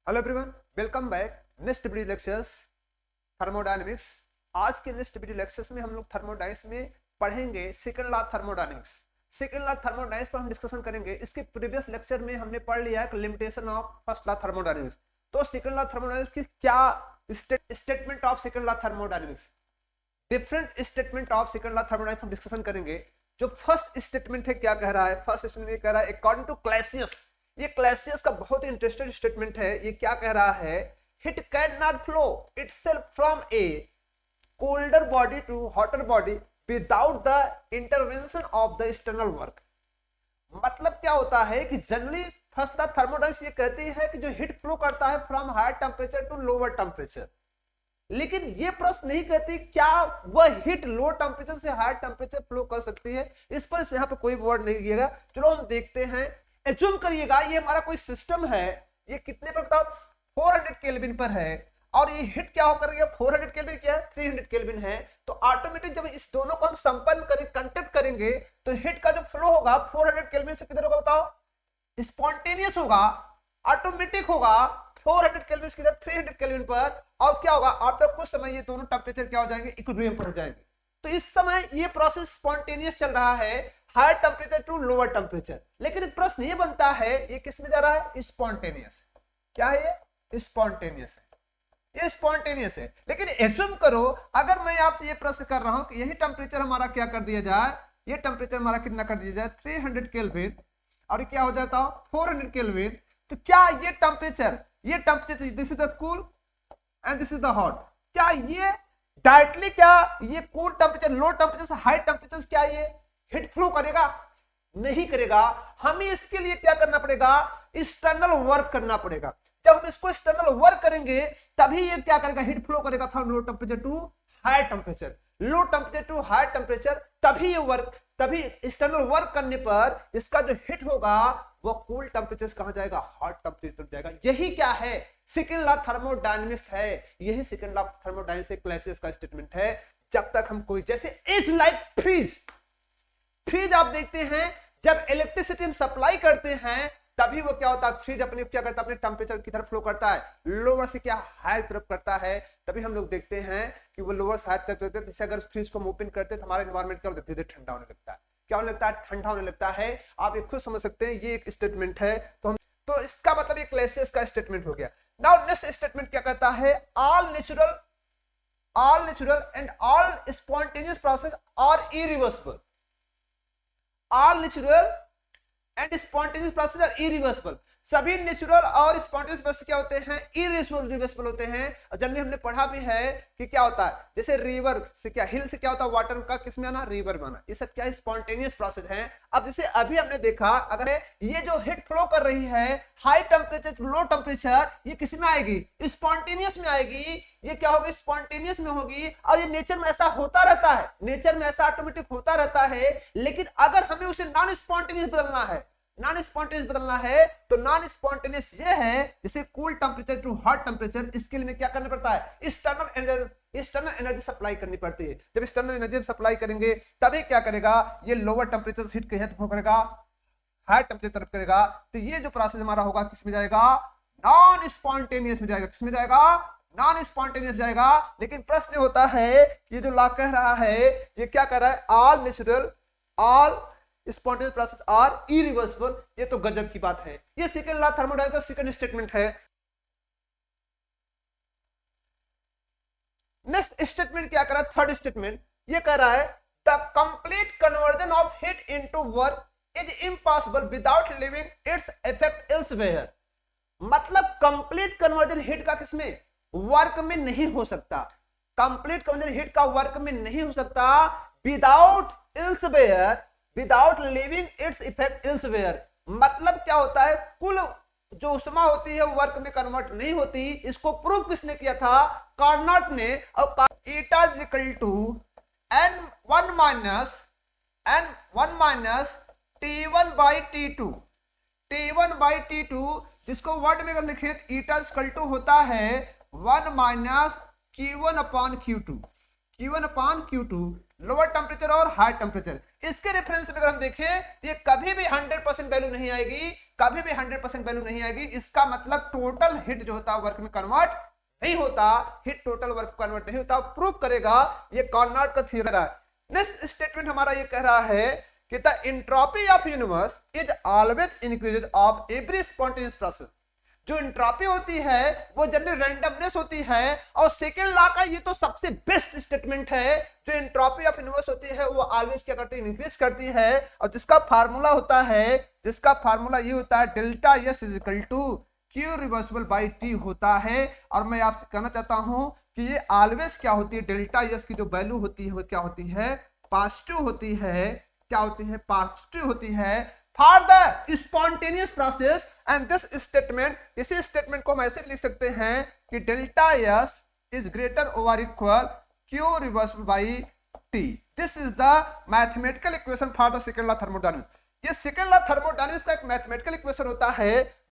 Hello everyone, welcome back. Next video lectures thermodynamics. आज के next video lectures में हम लोग थर्मोडायनेमिक्स में पढ़ेंगे second law thermodynamics. Second law thermodynamics पर हम डिस्कशन करेंगे। इसके प्रीवियस लेक्चर में हमने पढ़ लिया है limitation of first law thermodynamics. तो सेकंड लॉ थर्मोडायनेमिक्स की क्या statement of second law thermodynamics, different statement of second law thermodynamics हम डिस्कशन करेंगे। जो फर्स्ट स्टेटमेंट है क्या कह रहा है? फर्स्ट स्टेटमेंट ये कह रहा है अकॉर्डिंग टू क्लैसियस। ये क्लैसियस का बहुत ही इंटरेस्टिंग स्टेटमेंट है। ये क्या कह रहा है? Heat can not flow itself from a colder body to hotter body without the intervention of the external work. मतलब क्या होता है कि जनरली फर्स्ट लॉ थर्मोडायनेमिक्स ये कहती है कि जो हीट फ्लो करता है from higher temperature to lower temperature, लेकिन ये प्रश्न नहीं कहती क्या वह हीट लो टेम्परेचर से हायर टेम्परेचर फ्लो कर सकती है। इस पर यहाँ पे कोई वर्ड नहीं दिएगा। चलो हम देखते हैं। एज्यूम करिएगा ये हमारा कोई सिस्टम है, ये कितने पर बताओ? 400 केल्विन पर है, और ये हीट क्या होकर 400 केल्विन क्या है? 300 केल्विन है। तो ऑटोमेटिक जब इस दोनों को हम संपन्न करें, कंटेक्ट करेंगे, तो हीट का जो फ्लो होगा 400 केल्विन से किधर होगा बताओ? स्पॉन्टेनियस होगा, ऑटोमेटिक होगा। 400 केल्विन किधर? 300 केल्विन पर। और क्या होगा? आफ्टर कुछ समय ये दोनों टेम्परेचर क्या हो जाएंगे? इक्विलिब्रियम पर हो जाएंगे। तो इस समय ये प्रोसेस स्पॉन्टेनियस चल रहा है, higher temperature to lower temperature. लेकिन प्रश्न ये बनता है ये किस में जा रहा है? स्पॉन्टेनियस। क्या है ये? स्पॉन्टेनियस है। ये स्पॉन्टेनियस है। लेकिन एज्यूम करो अगर मैं आपसे ये प्रश्न कर रहा हूं कि यही टेम्परेचर हमारा क्या कर दिया जाए, ये टेम्परेचर हमारा कितना कर दिया जाए? 300 केल्विन, और ये क्या हो जाता है? 400 केल्विन। तो क्या ये temperature this is the cool and this is the hot, क्या ये डायरेक्टली क्या ये कूल टेम्परेचर लो टेम्परेचर से हाई टेम्परेचर क्या ये हीट फ्लो करेगा? नहीं करेगा। हमें इसके लिए क्या करना पड़ेगा? एक्सटर्नल वर्क करना पड़ेगा। जब हम इसको एक्सटर्नल वर्क करेंगे तभी ये क्या करेगा? हीट फ्लो करेगा from low temperature to high temperature, low temperature to high temperature. तभी एक्सटर्नल वर्क करने पर इसका जो हीट होगा वो कूल टेम्परेचर कहां जाएगा? हॉट टेम्परेचर जाएगा। यही क्या है? सेकंड लॉ थर्मोडायनेमिक्स है। यही सेकंड लॉ थर्मोडायनेमिक्स क्लैसियस का स्टेटमेंट है। जब तक हम कोई जैसे इज लाइक फ्रीज आप देखते हैं, जब इलेक्ट्रिसिटी हम सप्लाई करते हैं तभी वो क्या होता है? फ्रीज अपने क्या करता है? अपने टेम्परेचर की तरफ फ्लो करता है, लोअर से क्या हाई तरफ करता है। तभी हम लोग देखते हैं कि वो लोअर से हाई तरफ करते हैं। जैसे अगर फ्रीज को ओपन करते हैं तो हमारा एनवायरमेंट क्या होता है? ठंडा होने लगता है। क्या होने लगता है? ठंडा होने लगता है। आप ये खुद समझ सकते हैं। ये एक स्टेटमेंट है। तो इसका मतलब ये क्लैसियस का स्टेटमेंट हो गया। नाउ नेक्स्ट स्टेटमेंट क्या कहता है? All natural and all spontaneous process are irreversible. All natural and spontaneous process are irreversible। सभी नेचुरल और स्पॉन्टेनियस प्रोसेस क्या होते हैं? इरिवर्सिबल होते हैं। और जनरली हमने पढ़ा भी है कि क्या होता है, जैसे रिवर से क्या, हिल से क्या होता है? वाटर का किस में आना? रिवर में आना। ये सब क्या स्पॉन्टेनियस प्रोसेस है। अब जैसे अभी हमने देखा, अगर ये जो हीट फ्लो कर रही है high temperature to low temperature, ये किस में आएगी? स्पॉन्टेनियस में आएगी। ये क्या होगी? स्पॉन्टेनियस में होगी। और ये नेचर में ऐसा होता रहता है, नेचर में ऐसा ऑटोमेटिक होता रहता है। लेकिन अगर हमें उसे नॉन स्पॉन्टेनियस बदलना है, तो नॉन स्पॉन्टेनियस ये है जैसे cool temperature to hot temperature. इसके लिए क्या करना पड़ता है? एक्सटर्नल एनर्जी सप्लाई करनी पड़ती है। जब एक्सटर्नल एनर्जी सप्लाई करेंगे तभी क्या करेगा? ये लोअर टेम्परेचर हीट के तरफ करेगा, हाई टेम्परेचर तरफ करेगा। तो ये जो प्रोसेस हमारा होगा किस में जाएगा? नॉन स्पॉन्टेनियस में जाएगा। किसमें जाएगा? नॉन स्पॉन्टेनियस जाएगा। लेकिन प्रश्न होता है ये जो लॉ कह रहा है ये क्या कर रहा है? All spontaneous process are irreversible. ये तो गजब की बात है। ये सेकंड लॉ थर्मोडायनेमिक्स का सेकंड स्टेटमेंट है। नेक्स्ट स्टेटमेंट क्या कर रहा है? थर्ड स्टेटमेंट ये कह रहा है the complete conversion of heat into work is impossible without leaving its effect elsewhere. मतलब कंप्लीट कन्वर्जन हीट का किसमें? वर्क में नहीं हो सकता। कंप्लीट कन्वर्जन हीट का वर्क में नहीं हो सकता without leaving its effect elsewhere. मतलब क्या होता है? कुल जो उष्मा होती है वर्क में कन्वर्ट नहीं होती। इसको प्रूव किसने किया था? कार्नोट ने। और eta is equal to n1 minus T1 by T2, जिसको वर्ड में अगर लिखे तो ईटा इज इक्वल टू होता है 1 minus Q1 upon Q2 lower temperature और हाई टेम्परेचर। इसके रेफरेंस में अगर हम देखें ये कभी भी 100% वैल्यू नहीं आएगी, कभी भी 100% वैल्यू नहीं आएगी। इसका मतलब टोटल हिट जो होता है वर्क में कन्वर्ट नहीं होता, हिट टोटल वर्क कन्वर्ट नहीं होता। प्रूव करेगा ये कार्नोट का थ्योरम है। नेक्स्ट स्टेटमेंट हमारा ये कह रहा है कि the entropy of universe is always increases of every spontaneous process. जो एंट्रोपी होती है वो जनरल रैंडमनेस होती है। और सेकेंड लॉ का ये तो सबसे बेस्ट स्टेटमेंट है, जो एंट्रोपी ऑफ यूनिवर्स होती है वो ऑलवेज क्या करती है, इंक्रीज करती है। और जिसका फार्मूला होता है, जिसका फार्मूला ये होता है delta S is equal to Q reversible by T होता है। और मैं आपसे कहना चाहता हूं कि ये ऑलवेज क्या होती है, डेल्टा एस की जो वैल्यू होती है वो क्या होती है, पॉजिटिव होती है। क्या होती है, पॉजिटिव होती है for the spontaneous process. And this statement, इसी स्टेटमेंट को हम ऐसे लिख सकते हैं कि delta S is greater over equal Q reversible by T. This is the mathematical equation for the second law thermodynamics. ये सेकंड लॉ थर्मोडायनामिक्स का एक मैथमेटिकल इक्वेशन होता है